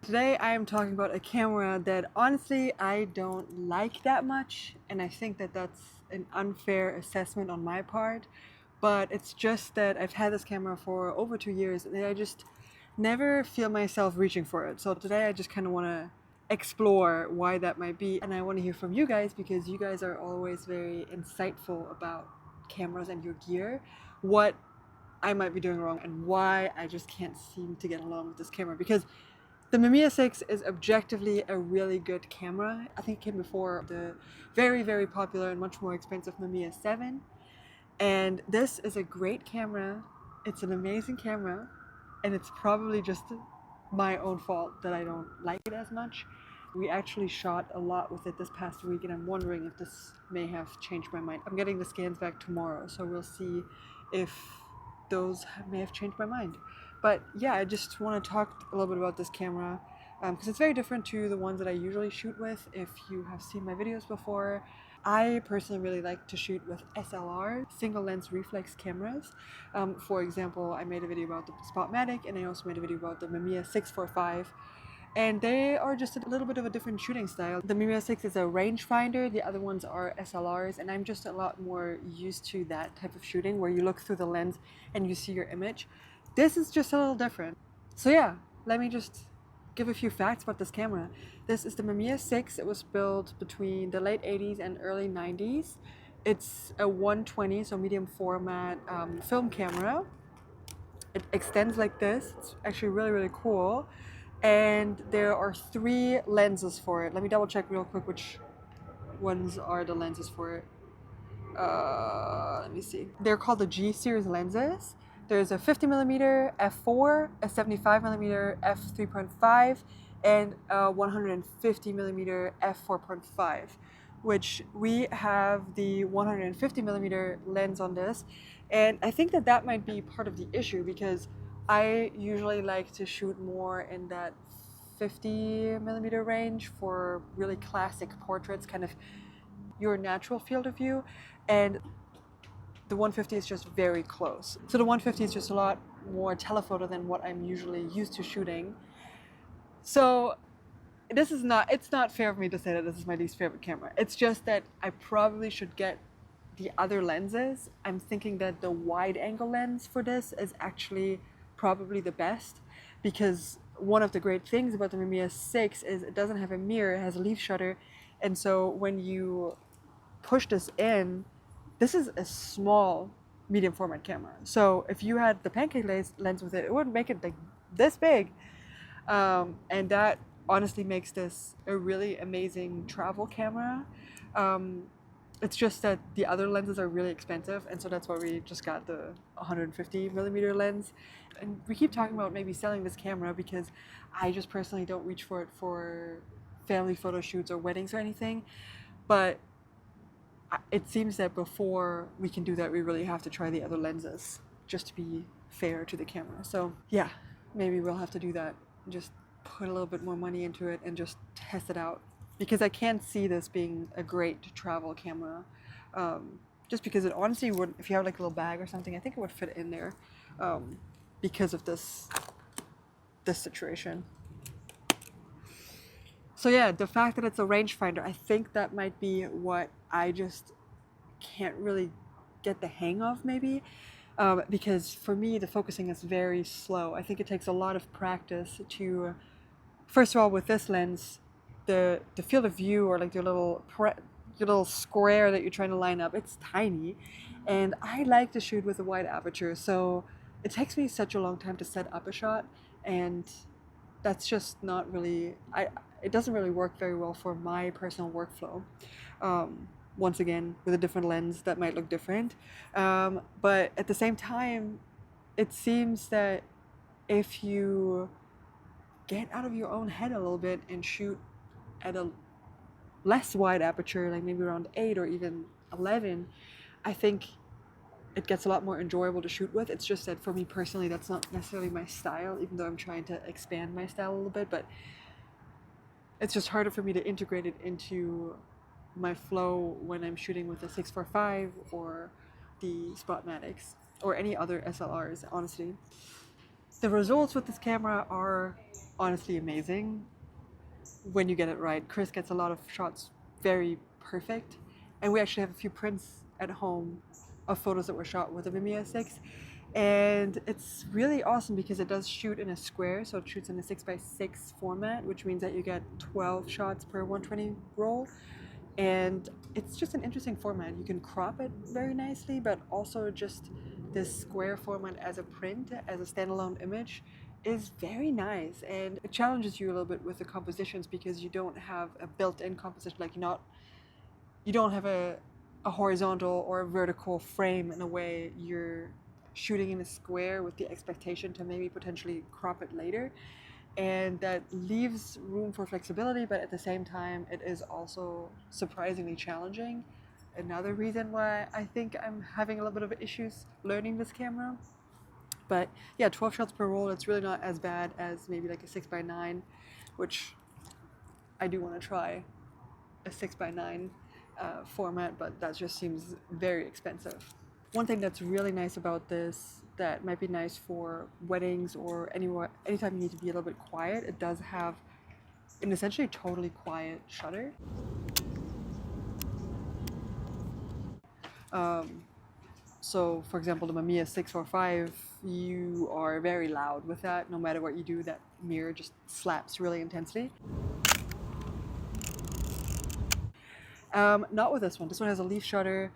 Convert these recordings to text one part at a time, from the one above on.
Today I am talking about a camera that honestly I don't like that much, and I think that that's an unfair assessment on my part, but it's just that I've had this camera for over 2 years and I just never feel myself reaching for it. So today I just kind of want to explore why that might be, and I want to hear from you guys because you guys are always very insightful about cameras and your gear, what I might be doing wrong and why I just can't seem to get along with this camera. Because the Mamiya 6 is objectively a really good camera. I think it came before the very, very popular and much more expensive Mamiya 7. And this is a great camera. It's an amazing camera. And it's probably just my own fault that I don't like it as much. We actually shot a lot with it this past week, and I'm wondering if this may have changed my mind. I'm getting the scans back tomorrow, so we'll see if those may have changed my mind. But yeah, I just want to talk a little bit about this camera because it's very different to the ones that I usually shoot with. If you have seen my videos before, I personally really like to shoot with SLR, single lens reflex cameras. For example, I made a video about the Spotmatic, and I also made a video about the Mamiya 645. And they are just a little bit of a different shooting style. The Mamiya 6 is a rangefinder, the other ones are SLRs, and I'm just a lot more used to that type of shooting where you look through the lens and you see your image. This is just a little different. So yeah, let me just give a few facts about this camera. This is the Mamiya 6. It was built between the late 80s and early 90s. It's a 120, so medium format film camera. It extends like this. It's actually really, really cool. And there are 3 lenses for it. Let me double check real quick which ones are the lenses for it. Let me see. They're called the G series lenses. There's a 50mm f4, a 75mm f3.5, and a 150mm f4.5, which we have the 150mm lens on this. And I think that that might be part of the issue because I usually like to shoot more in that 50mm range for really classic portraits, kind of your natural field of view, and the 150 is just very close. So the 150 is just a lot more telephoto than what I'm usually used to shooting. So it's not fair for me to say that this is my least favorite camera. It's just that I probably should get the other lenses. I'm thinking that the wide angle lens for this is actually probably the best because one of the great things about the Mamiya 6 is it doesn't have a mirror, it has a leaf shutter, and so when you push this in, this is a small medium format camera. So if you had the pancake lens with it, it would make it like this big. And that honestly makes this a really amazing travel camera. It's just that the other lenses are really expensive, and so that's why we just got the 150mm lens. And we keep talking about maybe selling this camera because I just personally don't reach for it for family photo shoots or weddings or anything. But it seems that before we can do that, we really have to try the other lenses just to be fair to the camera. So yeah, maybe we'll have to do that. Just put a little bit more money into it and just test it out. Because I can't see this being a great travel camera. Just because it honestly would, if you have like a little bag or something, I think it would fit in there because of this situation. So yeah, the fact that it's a rangefinder, I think that might be what I just can't really get the hang of maybe. Because for me, the focusing is very slow. I think it takes a lot of practice to, first of all, with this lens, the field of view or like your little square that you're trying to line up, it's tiny. And I like to shoot with a wide aperture, so it takes me such a long time to set up a shot, and that's just not really, it doesn't really work very well for my personal workflow. Once again, with a different lens that might look different. But at the same time, it seems that if you get out of your own head a little bit and shoot at a less wide aperture, like maybe around 8 or even 11, I think it gets a lot more enjoyable to shoot with. It's just that for me personally, that's not necessarily my style, even though I'm trying to expand my style a little bit, but it's just harder for me to integrate it into my flow when I'm shooting with a 645 or the Spotmatics or any other SLRs, honestly. The results with this camera are honestly amazing when you get it right. Chris gets a lot of shots very perfect, and we actually have a few prints at home of photos that were shot with the Mamiya 6, and it's really awesome because it does shoot in a square, so it shoots in a 6x6 format, which means that you get 12 shots per 120 roll, and it's just an interesting format. You can crop it very nicely, but also just this square format as a print, as a standalone image, is very nice, and it challenges you a little bit with the compositions because you don't have a built-in composition. Like you don't have a horizontal or a vertical frame. In a way, you're shooting in a square with the expectation to maybe potentially crop it later, and that leaves room for flexibility, but at the same time it is also surprisingly challenging. Another reason why I think I'm having a little bit of issues learning this camera. But yeah, 12 shots per roll, it's really not as bad as maybe like a 6x9, which I do want to try a 6x9 format, but that just seems very expensive. One thing that's really nice about this, that might be nice for weddings or anywhere, anytime you need to be a little bit quiet, it does have an essentially totally quiet shutter. Um, so, for example, the Mamiya 645, you are very loud with that. No matter what you do, that mirror just slaps really intensely. Not with this one. This one has a leaf shutter,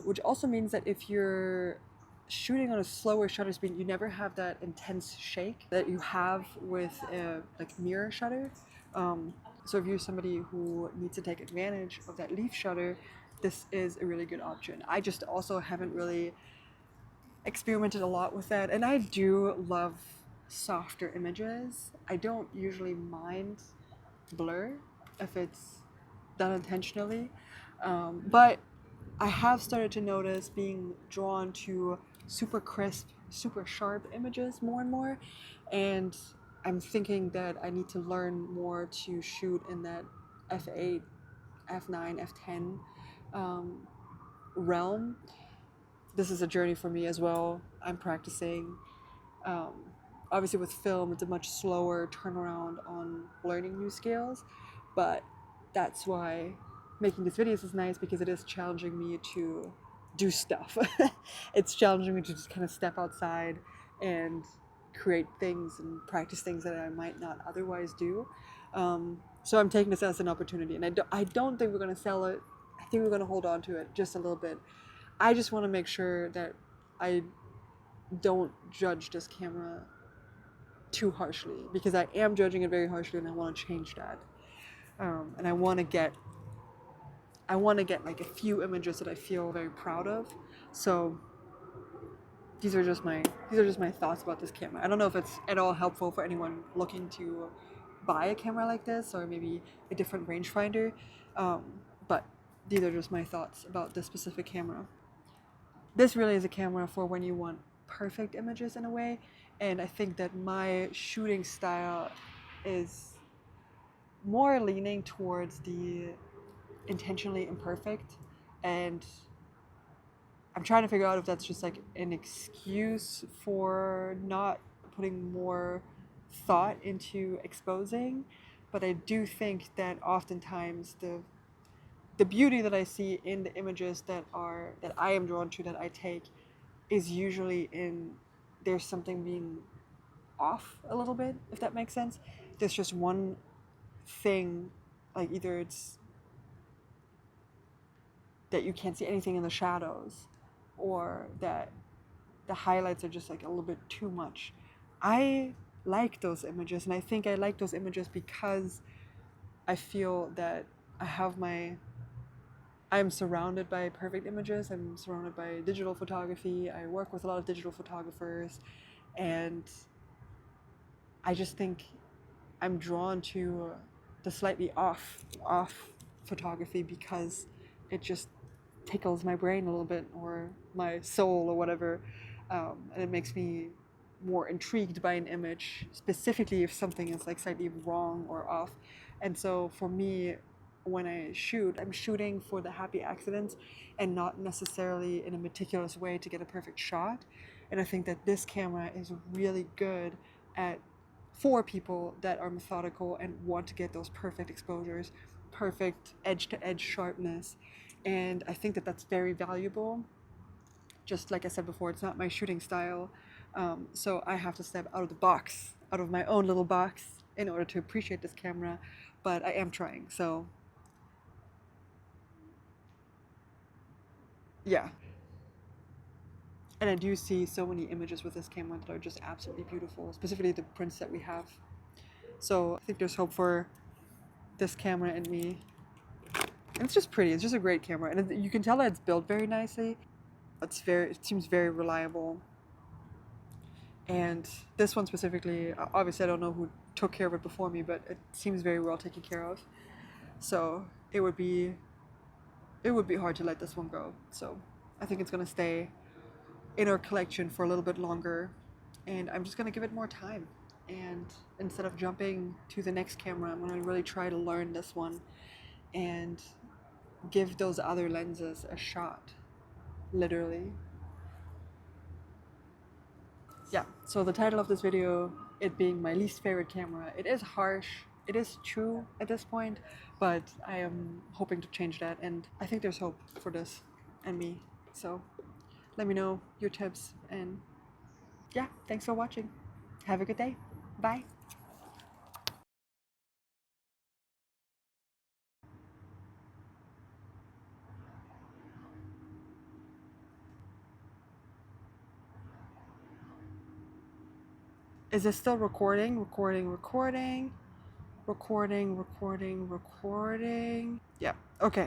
which also means that if you're shooting on a slower shutter speed, you never have that intense shake that you have with a like mirror shutter. So if you're somebody who needs to take advantage of that leaf shutter, this is a really good option. I just also haven't really experimented a lot with that, and I do love softer images. I don't usually mind blur if it's done intentionally, but I have started to notice being drawn to super crisp, super sharp images more and more, and I'm thinking that I need to learn more to shoot in that f8, f9, f10 realm. This is a journey for me as well. I'm practicing. Um, Obviously, with film, it's a much slower turnaround on learning new skills, but that's why making these videos is nice, because it is challenging me to do stuff. It's challenging me to just kind of step outside and create things and practice things that I might not otherwise do. So I'm taking this as an opportunity, and I don't think we're going to sell it. I think we're going to hold on to it just a little bit. I just want to make sure that I don't judge this camera too harshly, because I am judging it very harshly, and I want to change that. And I want to get like a few images that I feel very proud of. So these are just my thoughts about this camera. I don't know if it's at all helpful for anyone looking to buy a camera like this, or maybe a different rangefinder. But these are just my thoughts about this specific camera. This really is a camera for when you want perfect images in a way, and I think that my shooting style is more leaning towards the intentionally imperfect, and I'm trying to figure out if that's just like an excuse for not putting more thought into exposing, but I do think that oftentimes the beauty that I see in the images that I am drawn to, that I take, is usually in there's something being off a little bit, if that makes sense. There's just one thing, like either it's that you can't see anything in the shadows, or that the highlights are just like a little bit too much. I like those images, and I think I like those images because I feel that I have my I'm surrounded by perfect images. I'm surrounded by digital photography. I work with a lot of digital photographers, and I just think I'm drawn to the slightly off photography, because it just tickles my brain a little bit, or my soul, or whatever, and it makes me more intrigued by an image, specifically if something is like slightly wrong or off. And so for me, when I shoot, I'm shooting for the happy accidents, and not necessarily in a meticulous way to get a perfect shot. And I think that this camera is really good at for people that are methodical and want to get those perfect exposures, perfect edge to edge sharpness. And I think that that's very valuable. Just like I said before, it's not my shooting style. So I have to step out of the box, out of my own little box, in order to appreciate this camera. But I am trying. So yeah. And I do see so many images with this camera that are just absolutely beautiful, specifically the prints that we have. So I think there's hope for this camera and me. And it's just pretty. It's just a great camera, and you can tell that it's built very nicely. It seems very reliable. And this one specifically, obviously, I don't know who took care of it before me, but it seems very well taken care of. So it would be hard to let this one go. So I think it's gonna stay in our collection for a little bit longer, and I'm just gonna give it more time. And instead of jumping to the next camera, I'm gonna really try to learn this one and give those other lenses a shot, literally. Yeah, so the title of this video, it being my least favorite camera, it is harsh, it is true at this point, but I am hoping to change that, and I think there's hope for this and me. So let me know your tips, and yeah, thanks for watching. Have a good day. Bye. Is this still recording? Recording, recording, recording, recording, recording. Yeah, okay.